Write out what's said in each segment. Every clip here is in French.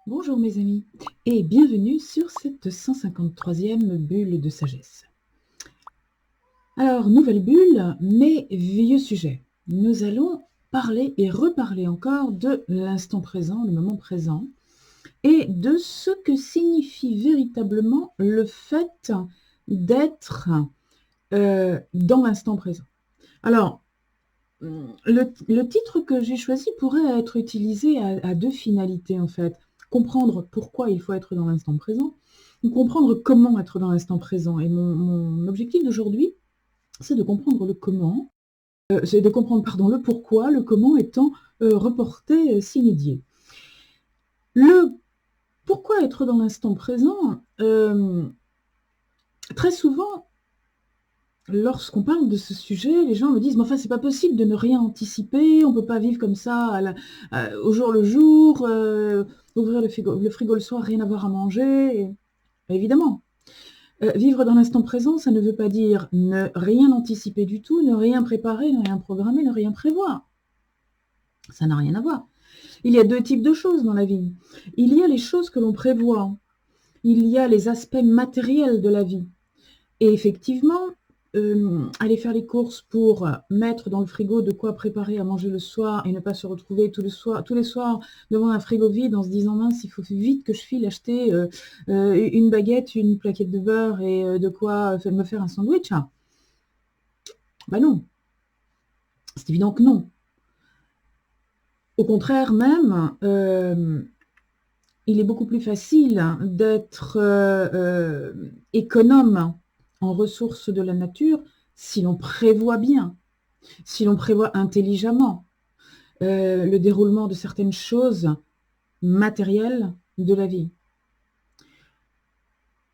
Bonjour mes amis et bienvenue sur cette 153e bulle de sagesse. Alors, nouvelle bulle, mais vieux sujet. Nous allons parler et reparler encore de l'instant présent, le moment présent, et de ce que signifie véritablement le fait d'être dans l'instant présent. Alors, le titre que j'ai choisi pourrait être utilisé à deux finalités en fait. Comprendre pourquoi il faut être dans l'instant présent, ou comprendre comment être dans l'instant présent. Et mon objectif d'aujourd'hui, c'est de comprendre le comment, c'est de comprendre pardon, le pourquoi, le comment étant reporté sine die. Le pourquoi être dans l'instant présent, très souvent, lorsqu'on parle de ce sujet, les gens me disent: «Mais enfin, c'est pas possible de ne rien anticiper, on peut pas vivre comme ça au jour le jour, ouvrir le frigo le soir, rien avoir à manger» et évidemment, vivre dans l'instant présent, ça ne veut pas dire ne rien anticiper du tout, ne rien préparer, ne rien programmer, ne rien prévoir. Ça n'a rien à voir. Il y a 2 types de choses dans la vie. Il y a les choses que l'on prévoit, il y a les aspects matériels de la vie. Et effectivement, aller faire les courses pour mettre dans le frigo de quoi préparer à manger le soir et ne pas se retrouver tous les soirs devant un frigo vide en se disant: «Mince, il faut vite que je file acheter, une baguette, une plaquette de beurre et de quoi me faire un sandwich». Bah non, c'est évident que non. Au contraire même, il est beaucoup plus facile d'être, économe en ressources de la nature si l'on prévoit bien, si l'on prévoit intelligemment, le déroulement de certaines choses matérielles de la vie.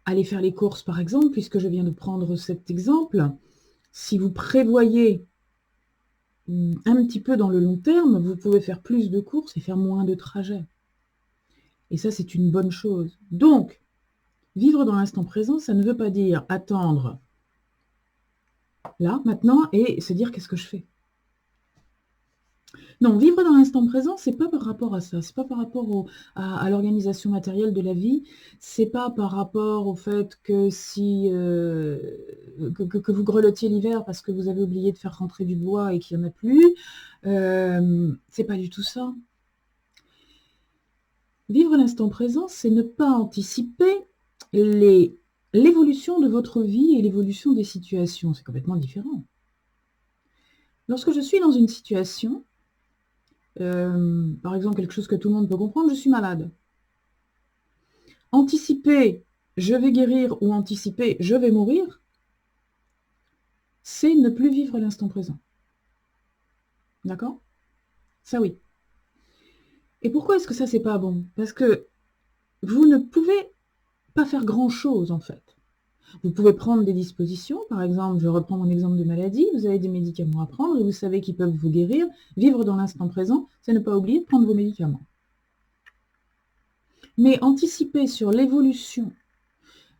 Aller faire les courses, par exemple, puisque je viens de prendre cet exemple, si vous prévoyez, un petit peu dans le long terme, vous pouvez faire plus de courses et faire moins de trajets et ça, c'est une bonne chose. Donc, vivre dans l'instant présent, ça ne veut pas dire attendre là, maintenant et se dire: «Qu'est-ce que je fais?» Non, vivre dans l'instant présent, c'est pas par rapport à ça, c'est pas par rapport à l'organisation matérielle de la vie, c'est pas par rapport au fait que si, que vous grelottiez l'hiver parce que vous avez oublié de faire rentrer du bois et qu'il y en a plus, c'est pas du tout ça. Vivre l'instant présent, c'est ne pas anticiper les l'évolution de votre vie et l'évolution des situations, c'est complètement différent. Lorsque je suis dans une situation, par exemple, quelque chose que tout le monde peut comprendre, je suis malade. Anticiper «je vais guérir» ou anticiper «je vais mourir», c'est ne plus vivre l'instant présent. D'accord? Ça oui. Et pourquoi est-ce que ça, c'est pas bon? Parce que vous ne pouvez pas faire grand-chose, en fait. Vous pouvez prendre des dispositions, par exemple, je reprends mon exemple de maladie, vous avez des médicaments à prendre et vous savez qu'ils peuvent vous guérir. Vivre dans l'instant présent, c'est ne pas oublier de prendre vos médicaments. Mais anticiper sur l'évolution,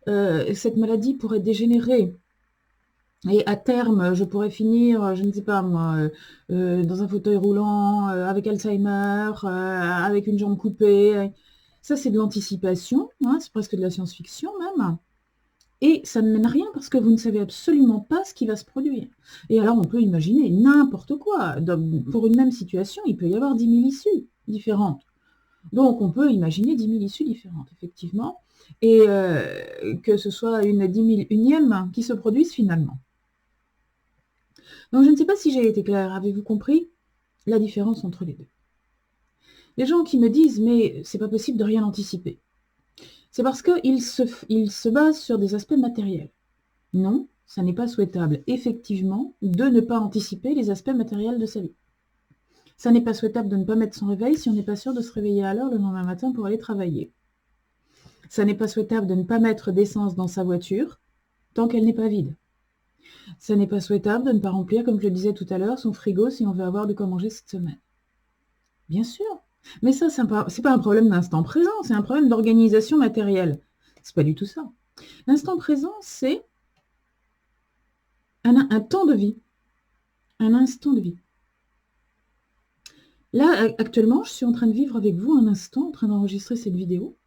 cette maladie pourrait dégénérer et à terme, je pourrais finir, je ne sais pas moi, dans un fauteuil roulant, avec Alzheimer, avec une jambe coupée. Ça, c'est de l'anticipation, hein, c'est presque de la science-fiction même. Et ça ne mène à rien parce que vous ne savez absolument pas ce qui va se produire. Et alors, on peut imaginer n'importe quoi. Pour une même situation, il peut y avoir 10 000 issues différentes. Donc, on peut imaginer 10 000 issues différentes, effectivement, et que ce soit une 10 001e qui se produise finalement. Donc, je ne sais pas si j'ai été claire. Avez-vous compris la différence entre les deux? Les gens qui me disent: «Mais c'est pas possible de rien anticiper», c'est parce qu'ils se basent sur des aspects matériels. Non, ça n'est pas souhaitable, effectivement, de ne pas anticiper les aspects matériels de sa vie. Ça n'est pas souhaitable de ne pas mettre son réveil si on n'est pas sûr de se réveiller à l'heure le lendemain matin pour aller travailler. Ça n'est pas souhaitable de ne pas mettre d'essence dans sa voiture tant qu'elle n'est pas vide. Ça n'est pas souhaitable de ne pas remplir, comme je le disais tout à l'heure, son frigo si on veut avoir de quoi manger cette semaine. Bien sûr, mais ça, c'est pas un problème d'instant présent, c'est un problème d'organisation matérielle. C'est pas du tout ça. L'instant présent, c'est un temps de vie, un instant de vie. Là, actuellement, je suis en train de vivre avec vous un instant, en train d'enregistrer cette vidéo.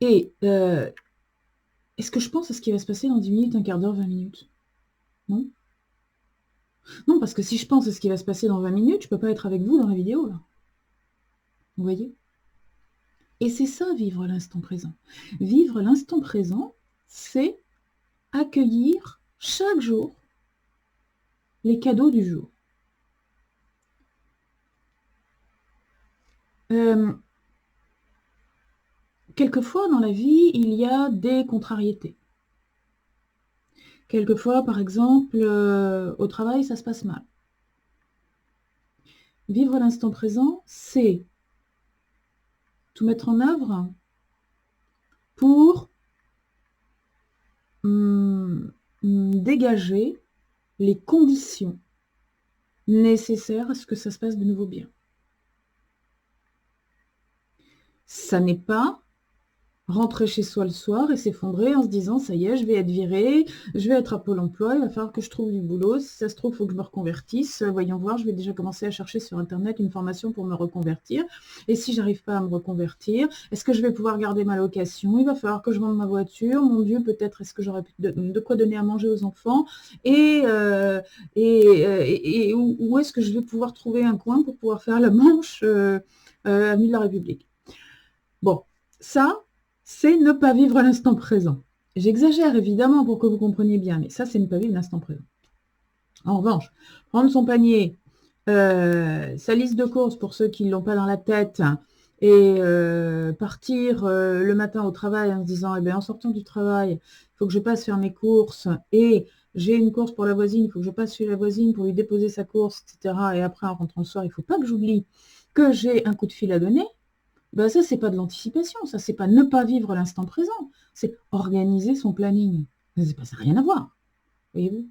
Et est-ce que je pense à ce qui va se passer dans 10 minutes, un quart d'heure, 20 minutes? Non. Non, parce que si je pense à ce qui va se passer dans 20 minutes, je ne peux pas être avec vous dans la vidéo, là. Vous voyez? Et c'est ça, vivre l'instant présent. Vivre l'instant présent, c'est accueillir chaque jour les cadeaux du jour. Quelquefois, dans la vie, il y a des contrariétés. Quelquefois, par exemple, au travail, ça se passe mal. Vivre l'instant présent, c'est tout mettre en œuvre pour dégager les conditions nécessaires à ce que ça se passe de nouveau bien. Ça n'est pas rentrer chez soi le soir et s'effondrer en se disant « ça y est, je vais être virée, je vais être à Pôle emploi, il va falloir que je trouve du boulot, si ça se trouve, il faut que je me reconvertisse, voyons voir, je vais déjà commencer à chercher sur Internet une formation pour me reconvertir, et si j'arrive pas à me reconvertir, est-ce que je vais pouvoir garder ma location? Il va falloir que je vende ma voiture, mon Dieu, peut-être est-ce que j'aurai de quoi donner à manger aux enfants, et où est-ce que je vais pouvoir trouver un coin pour pouvoir faire la manche avenue de la République ?» Bon, ça, c'est ne pas vivre l'instant présent. J'exagère évidemment pour que vous compreniez bien, mais ça, c'est ne pas vivre l'instant présent. En revanche, prendre son panier, sa liste de courses pour ceux qui ne l'ont pas dans la tête, et partir le matin au travail en se disant, eh bien, en sortant du travail, il faut que je passe faire mes courses, et j'ai une course pour la voisine, il faut que je passe chez la voisine pour lui déposer sa course, etc. Et après, en rentrant le soir, il ne faut pas que j'oublie que j'ai un coup de fil à donner. Ben ça, c'est pas de l'anticipation, ça, c'est pas ne pas vivre l'instant présent, c'est organiser son planning. Ça n'a rien à voir, voyez-vous.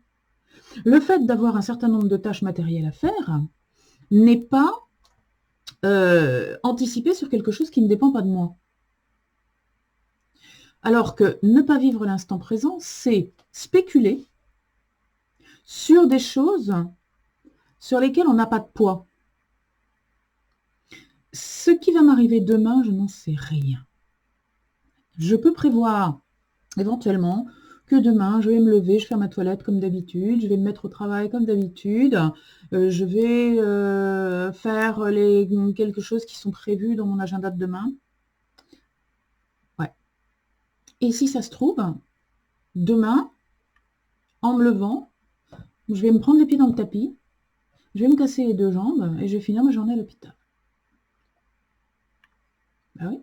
Le fait d'avoir un certain nombre de tâches matérielles à faire n'est pas anticiper sur quelque chose qui ne dépend pas de moi. Alors que ne pas vivre l'instant présent, c'est spéculer sur des choses sur lesquelles on n'a pas de poids. Ce qui va m'arriver demain, je n'en sais rien. Je peux prévoir éventuellement que demain, je vais me lever, je vais faire ma toilette comme d'habitude, je vais me mettre au travail comme d'habitude, je vais faire quelque chose qui sont prévus dans mon agenda de demain. Ouais. Et si ça se trouve, demain, en me levant, je vais me prendre les pieds dans le tapis, je vais me casser les 2 jambes et je vais finir ma journée à l'hôpital. Ben oui.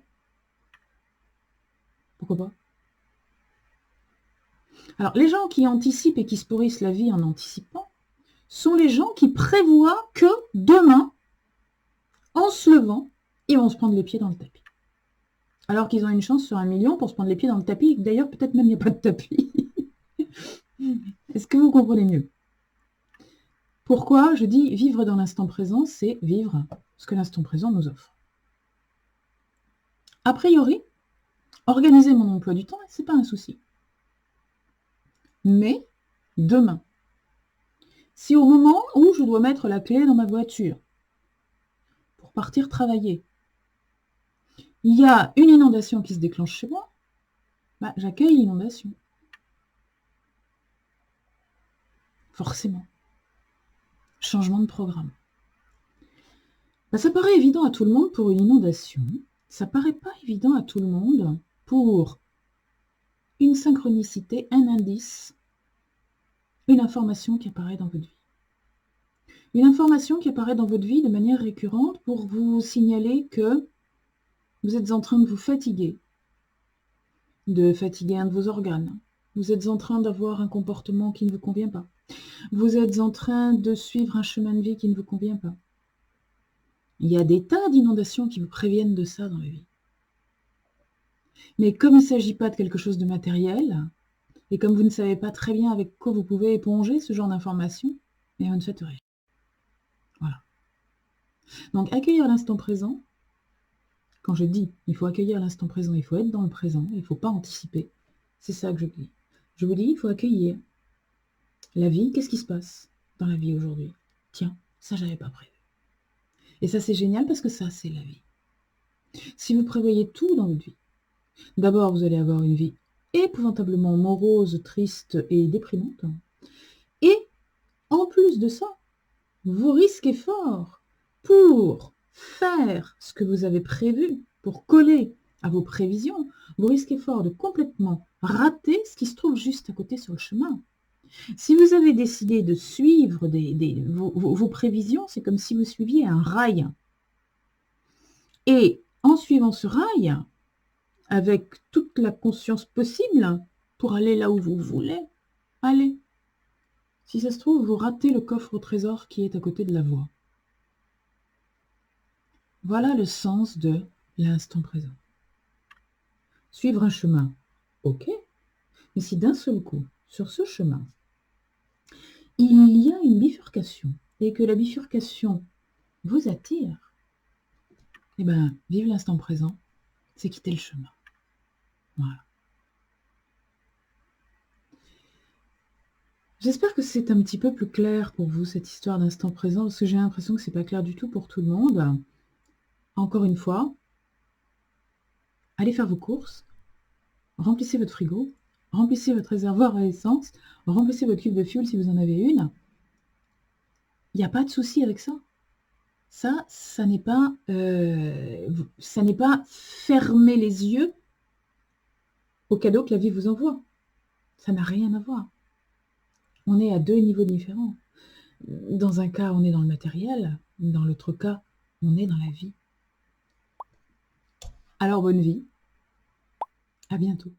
Pourquoi pas? Alors, les gens qui anticipent et qui se pourrissent la vie en anticipant sont les gens qui prévoient que demain, en se levant, ils vont se prendre les pieds dans le tapis. Alors qu'ils ont une chance sur 1 million pour se prendre les pieds dans le tapis. D'ailleurs, peut-être même il n'y a pas de tapis. Est-ce que vous comprenez mieux? Pourquoi je dis vivre dans l'instant présent, c'est vivre ce que l'instant présent nous offre. A priori, organiser mon emploi du temps, ce n'est pas un souci. Mais demain, si au moment où je dois mettre la clé dans ma voiture pour partir travailler, il y a une inondation qui se déclenche chez moi, bah, j'accueille l'inondation. Forcément. Changement de programme. Bah, ça paraît évident à tout le monde pour une inondation. Ça paraît pas évident à tout le monde pour une synchronicité, un indice, une information qui apparaît dans votre vie. Une information qui apparaît dans votre vie de manière récurrente pour vous signaler que vous êtes en train de vous fatiguer, de fatiguer un de vos organes. Vous êtes en train d'avoir un comportement qui ne vous convient pas. Vous êtes en train de suivre un chemin de vie qui ne vous convient pas. Il y a des tas d'inondations qui vous préviennent de ça dans la vie. Mais comme il ne s'agit pas de quelque chose de matériel, et comme vous ne savez pas très bien avec quoi vous pouvez éponger ce genre d'informations, vous ne faites rien. Voilà. Donc accueillir l'instant présent, quand je dis il faut accueillir l'instant présent, il faut être dans le présent, il ne faut pas anticiper, c'est ça que je dis. Je vous dis, il faut accueillir la vie. Qu'est-ce qui se passe dans la vie aujourd'hui? Tiens, ça j'avais pas prévu. Et ça, c'est génial parce que ça, c'est la vie. Si vous prévoyez tout dans votre vie, d'abord, vous allez avoir une vie épouvantablement morose, triste et déprimante. Et en plus de ça, vous risquez fort pour faire ce que vous avez prévu, pour coller à vos prévisions, vous risquez fort de complètement rater ce qui se trouve juste à côté sur le chemin. Si vous avez décidé de suivre vos prévisions, c'est comme si vous suiviez un rail. Et en suivant ce rail, avec toute la conscience possible, pour aller là où vous voulez aller. Si ça se trouve, vous ratez le coffre au trésor qui est à côté de la voie. Voilà le sens de l'instant présent. Suivre un chemin, ok, mais si d'un seul coup, sur ce chemin, il y a une bifurcation, et que la bifurcation vous attire, eh bien, vivre l'instant présent, c'est quitter le chemin. Voilà. J'espère que c'est un petit peu plus clair pour vous, cette histoire d'instant présent, parce que j'ai l'impression que c'est pas clair du tout pour tout le monde. Encore une fois, allez faire vos courses, remplissez votre frigo, remplissez votre réservoir à essence, remplissez votre cuve de fuel si vous en avez une. Il n'y a pas de souci avec ça. Ça n'est pas fermer les yeux aux cadeaux que la vie vous envoie. Ça n'a rien à voir. On est à deux niveaux différents. Dans un cas, on est dans le matériel. Dans l'autre cas, on est dans la vie. Alors, bonne vie. À bientôt.